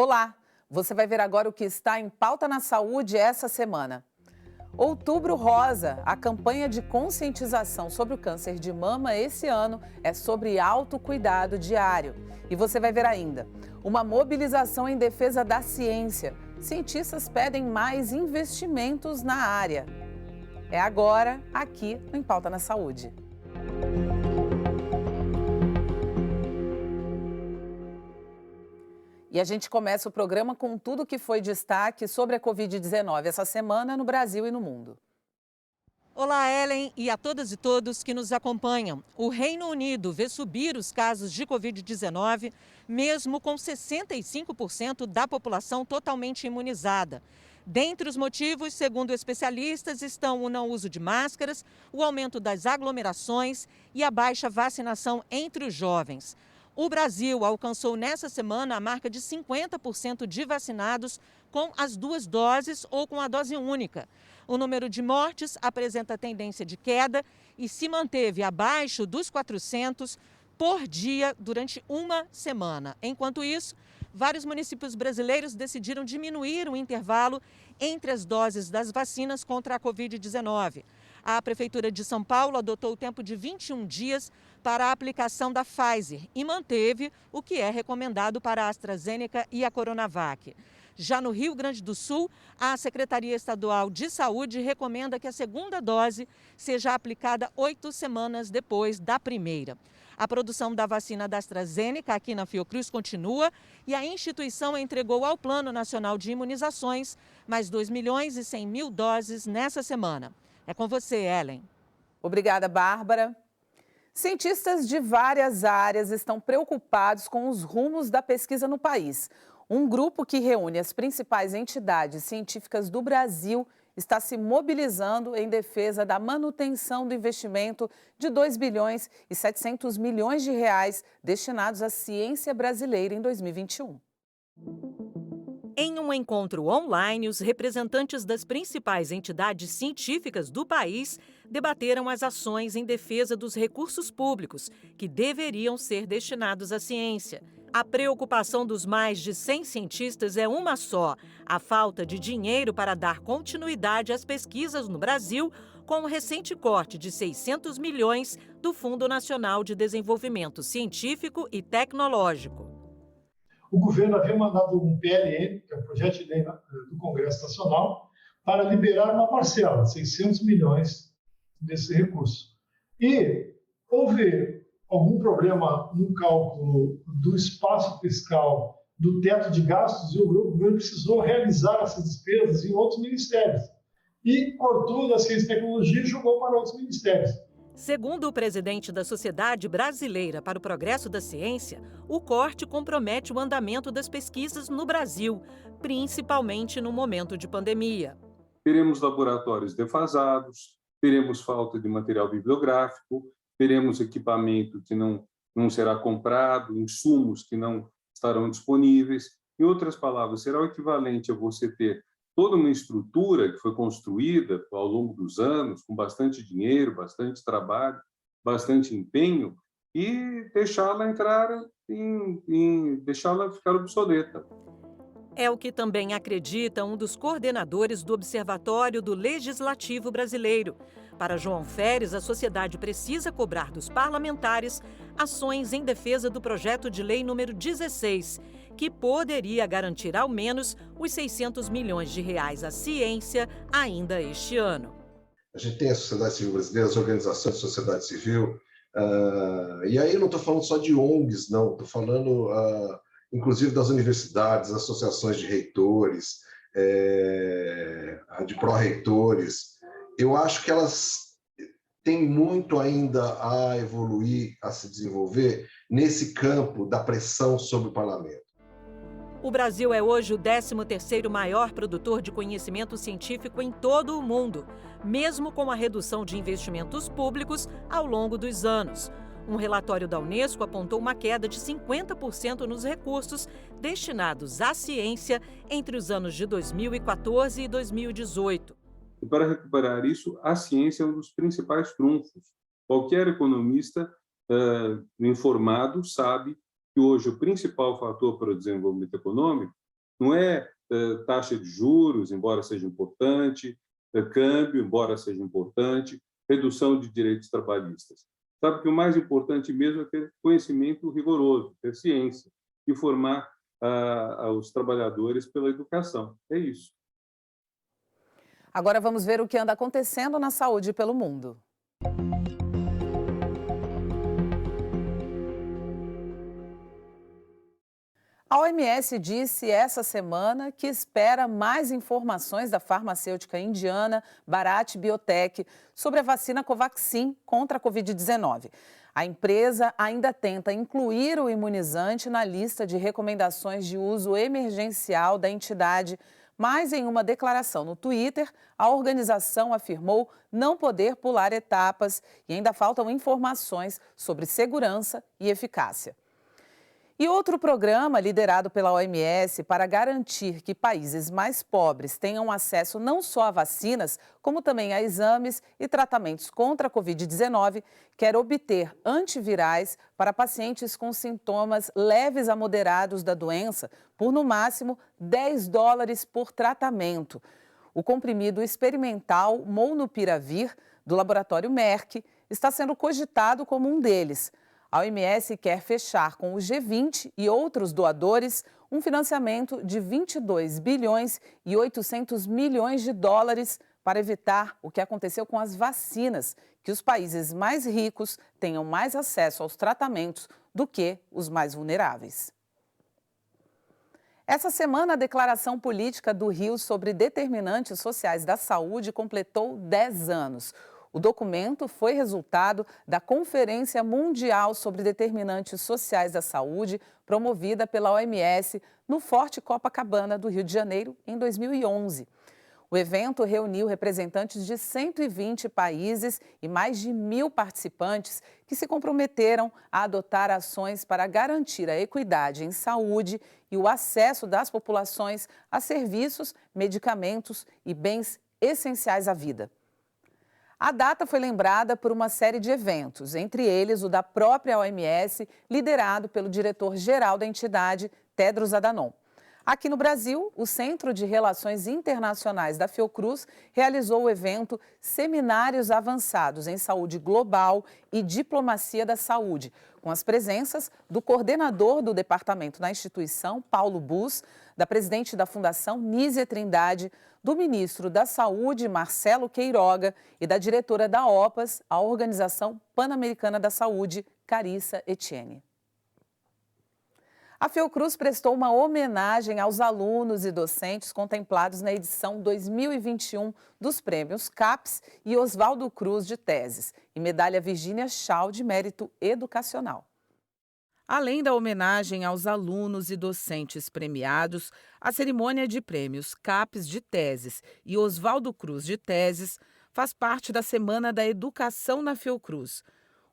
Olá! Você vai ver agora o que está em pauta na saúde essa semana. Outubro Rosa, a campanha de conscientização sobre o câncer de mama esse ano é sobre autocuidado diário. E você vai ver ainda uma mobilização em defesa da ciência. Cientistas pedem mais investimentos na área. É agora, aqui no Em Pauta na Saúde. E a gente começa o programa com tudo que foi destaque sobre a Covid-19 essa semana no Brasil e no mundo. Olá, Ellen, e a todas e todos que nos acompanham. O Reino Unido vê subir os casos de Covid-19, mesmo com 65% da população totalmente imunizada. Dentre os motivos, segundo especialistas, estão o não uso de máscaras, o aumento das aglomerações e a baixa vacinação entre os jovens. O Brasil alcançou nessa semana a marca de 50% de vacinados com as duas doses ou com a dose única. O número de mortes apresenta tendência de queda e se manteve abaixo dos 400 por dia durante uma semana. Enquanto isso, vários municípios brasileiros decidiram diminuir o intervalo entre as doses das vacinas contra a Covid-19. A Prefeitura de São Paulo adotou o tempo de 21 dias para a aplicação da Pfizer e manteve o que é recomendado para a AstraZeneca e a Coronavac. Já no Rio Grande do Sul, a Secretaria Estadual de Saúde recomenda que a segunda dose seja aplicada 8 semanas depois da primeira. A produção da vacina da AstraZeneca aqui na Fiocruz continua e a instituição entregou ao Plano Nacional de Imunizações mais 2.100.000 doses nessa semana. É com você, Ellen. Obrigada, Bárbara. Cientistas de várias áreas estão preocupados com os rumos da pesquisa no país. Um grupo que reúne as principais entidades científicas do Brasil está se mobilizando em defesa da manutenção do investimento de 2 bilhões e 700 milhões de reais destinados à ciência brasileira em 2021. Em um encontro online, os representantes das principais entidades científicas do país debateram as ações em defesa dos recursos públicos que deveriam ser destinados à ciência. A preocupação dos mais de 100 cientistas é uma só: a falta de dinheiro para dar continuidade às pesquisas no Brasil, com o recente corte de 600 milhões do Fundo Nacional de Desenvolvimento Científico e Tecnológico. O governo havia mandado um PLN, que é um projeto de lei do Congresso Nacional, para liberar uma parcela, 600 milhões desse recurso. E houve algum problema no cálculo do espaço fiscal, do teto de gastos, e o governo precisou realizar essas despesas em outros ministérios. E cortou da ciência e tecnologia e jogou para outros ministérios. Segundo o presidente da Sociedade Brasileira para o Progresso da Ciência, o corte compromete o andamento das pesquisas no Brasil, principalmente no momento de pandemia. Teremos laboratórios defasados, teremos falta de material bibliográfico, teremos equipamento que não será comprado, insumos que não estarão disponíveis. Em outras palavras, será o equivalente a você ter toda uma estrutura que foi construída ao longo dos anos, com bastante dinheiro, bastante trabalho, bastante empenho, e deixá-la entrar deixá-la ficar obsoleta. É o que também acredita um dos coordenadores do Observatório do Legislativo Brasileiro. Para João Feres, a sociedade precisa cobrar dos parlamentares ações em defesa do projeto de lei número 16, que poderia garantir ao menos os 600 milhões de reais à ciência ainda este ano. A gente tem a sociedade civil brasileira, as organizações de sociedade civil, e aí eu não estou falando só de ONGs, não, estou falando inclusive das universidades, associações de reitores, de pró-reitores. Eu acho que elas têm muito ainda a evoluir, a se desenvolver nesse campo da pressão sobre o parlamento. O Brasil é hoje o 13º maior produtor de conhecimento científico em todo o mundo, mesmo com a redução de investimentos públicos ao longo dos anos. Um relatório da Unesco apontou uma queda de 50% nos recursos destinados à ciência entre os anos de 2014 e 2018. E para recuperar isso, a ciência é um dos principais trunfos. Qualquer economista informado sabe que hoje o principal fator para o desenvolvimento econômico Não é taxa de juros, embora seja importante, câmbio, embora seja importante, redução de direitos trabalhistas. Sabe que o mais importante mesmo é ter conhecimento rigoroso, ter ciência e formar os trabalhadores pela educação. É isso. Agora vamos ver o que anda acontecendo na saúde pelo mundo. A OMS disse essa semana que espera mais informações da farmacêutica indiana Bharat Biotech sobre a vacina Covaxin contra a Covid-19. A empresa ainda tenta incluir o imunizante na lista de recomendações de uso emergencial da entidade, mas em uma declaração no Twitter, a organização afirmou não poder pular etapas e ainda faltam informações sobre segurança e eficácia. E outro programa liderado pela OMS para garantir que países mais pobres tenham acesso não só a vacinas, como também a exames e tratamentos contra a Covid-19, quer obter antivirais para pacientes com sintomas leves a moderados da doença por, no máximo, $10 por tratamento. O comprimido experimental Molnupiravir, do laboratório Merck, está sendo cogitado como um deles. A OMS quer fechar com o G20 e outros doadores um financiamento de 22 bilhões e 800 milhões de dólares para evitar o que aconteceu com as vacinas, que os países mais ricos tenham mais acesso aos tratamentos do que os mais vulneráveis. Essa semana, a Declaração Política do Rio sobre Determinantes Sociais da Saúde completou 10 anos. O documento foi resultado da Conferência Mundial sobre Determinantes Sociais da Saúde, promovida pela OMS no Forte Copacabana do Rio de Janeiro, em 2011. O evento reuniu representantes de 120 países e mais de 1.000 participantes que se comprometeram a adotar ações para garantir a equidade em saúde e o acesso das populações a serviços, medicamentos e bens essenciais à vida. A data foi lembrada por uma série de eventos, entre eles o da própria OMS, liderado pelo diretor-geral da entidade, Tedros Adhanom. Aqui no Brasil, o Centro de Relações Internacionais da Fiocruz realizou o evento Seminários Avançados em Saúde Global e Diplomacia da Saúde, com as presenças do coordenador do departamento na instituição, Paulo Bus, da presidente da Fundação Nízia Trindade, do ministro da Saúde, Marcelo Queiroga, e da diretora da OPAS, a Organização Pan-Americana da Saúde, Carissa Etienne. A Fiocruz prestou uma homenagem aos alunos e docentes contemplados na edição 2021 dos prêmios CAPES e Oswaldo Cruz de Teses e medalha Virgínia Shaw de Mérito Educacional. Além da homenagem aos alunos e docentes premiados, a cerimônia de prêmios CAPES de Teses e Oswaldo Cruz de Teses faz parte da Semana da Educação na Fiocruz.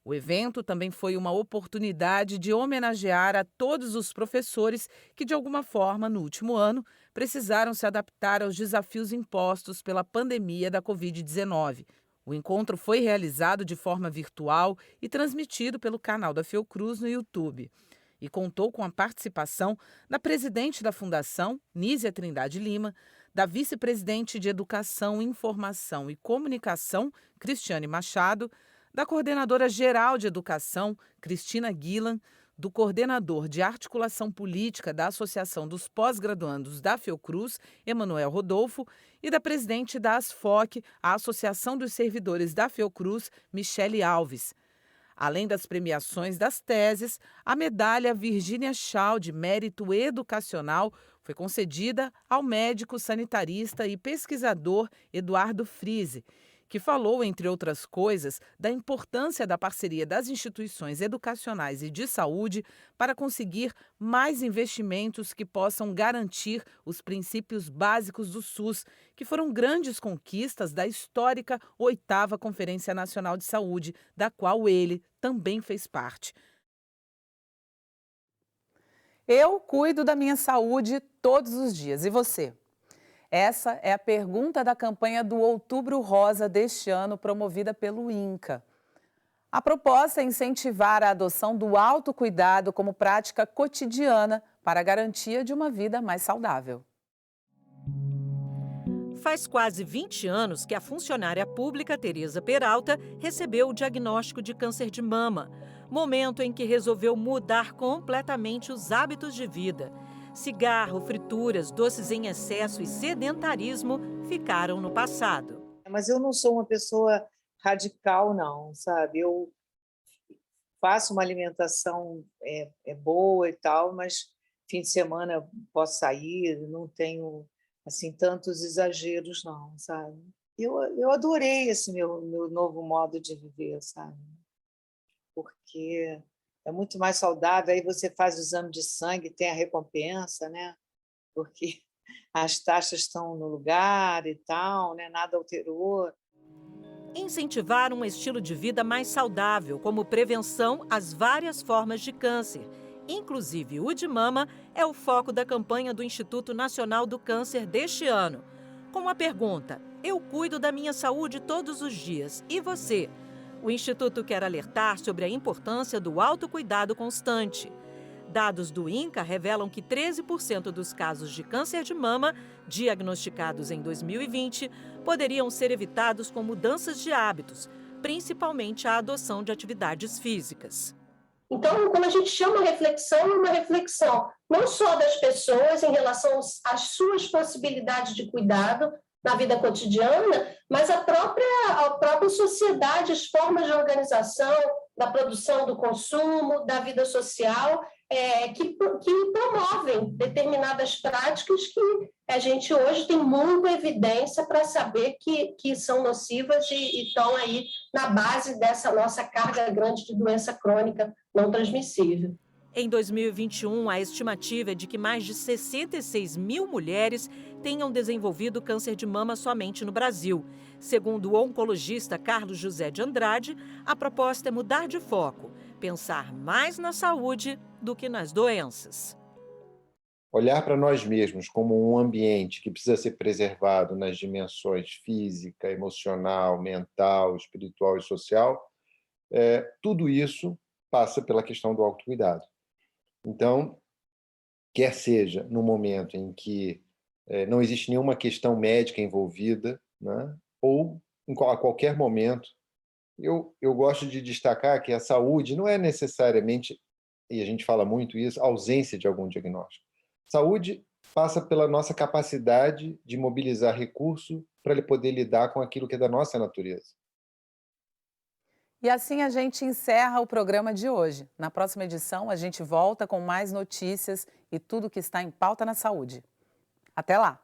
O evento também foi uma oportunidade de homenagear a todos os professores que, de alguma forma, no último ano, precisaram se adaptar aos desafios impostos pela pandemia da Covid-19. O encontro foi realizado de forma virtual e transmitido pelo canal da Fiocruz no YouTube. E contou com a participação da presidente da Fundação, Nízia Trindade Lima, da vice-presidente de Educação, Informação e Comunicação, Cristiane Machado, da coordenadora geral de Educação, Cristina Guilan, do coordenador de Articulação Política da Associação dos Pós-Graduandos da Fiocruz, Emanuel Rodolfo, e da presidente da ASFOC, a Associação dos Servidores da Fiocruz, Michele Alves. Além das premiações das teses, a medalha Virgínia Shaw de Mérito Educacional foi concedida ao médico sanitarista e pesquisador Eduardo Friese, que falou, entre outras coisas, da importância da parceria das instituições educacionais e de saúde para conseguir mais investimentos que possam garantir os princípios básicos do SUS, que foram grandes conquistas da histórica 8ª Conferência Nacional de Saúde, da qual ele também fez parte. Eu cuido da minha saúde todos os dias. E você? Essa é a pergunta da campanha do Outubro Rosa deste ano, promovida pelo INCA. A proposta é incentivar a adoção do autocuidado como prática cotidiana para a garantia de uma vida mais saudável. Faz quase 20 anos que a funcionária pública Tereza Peralta recebeu o diagnóstico de câncer de mama, momento em que resolveu mudar completamente os hábitos de vida. Cigarro, frituras, doces em excesso e sedentarismo ficaram no passado. Mas eu não sou uma pessoa radical, não, sabe? Eu faço uma alimentação boa e tal, mas fim de semana eu posso sair, não tenho assim tantos exageros, não, sabe? Eu adorei esse meu novo modo de viver, sabe? Porque é muito mais saudável, aí você faz o exame de sangue, tem a recompensa, né? Porque as taxas estão no lugar e tal, né? Nada alterou. Incentivar um estilo de vida mais saudável, como prevenção às várias formas de câncer, inclusive o de mama, é o foco da campanha do Instituto Nacional do Câncer deste ano. Com a pergunta: eu cuido da minha saúde todos os dias, e você? O Instituto quer alertar sobre a importância do autocuidado constante. Dados do INCA revelam que 13% dos casos de câncer de mama diagnosticados em 2020 poderiam ser evitados com mudanças de hábitos, principalmente a adoção de atividades físicas. Então, quando a gente chama reflexão, é uma reflexão não só das pessoas em relação às suas possibilidades de cuidado na vida cotidiana, mas a própria sociedade, as formas de organização, da produção, do consumo, da vida social, que promovem determinadas práticas que a gente hoje tem muita evidência para saber que são nocivas e estão aí na base dessa nossa carga grande de doença crônica não transmissível. Em 2021, a estimativa é de que mais de 66 mil mulheres tenham desenvolvido câncer de mama somente no Brasil. Segundo o oncologista Carlos José de Andrade, a proposta é mudar de foco, pensar mais na saúde do que nas doenças. Olhar para nós mesmos como um ambiente que precisa ser preservado nas dimensões física, emocional, mental, espiritual e social, tudo isso passa pela questão do autocuidado. Então, quer seja no momento em que não existe nenhuma questão médica envolvida, né, ou a qualquer momento, eu gosto de destacar que a saúde não é necessariamente, e a gente fala muito isso, ausência de algum diagnóstico. Saúde passa pela nossa capacidade de mobilizar recurso para ele poder lidar com aquilo que é da nossa natureza. E assim a gente encerra o programa de hoje. Na próxima edição, a gente volta com mais notícias e tudo que está em pauta na saúde. Até lá!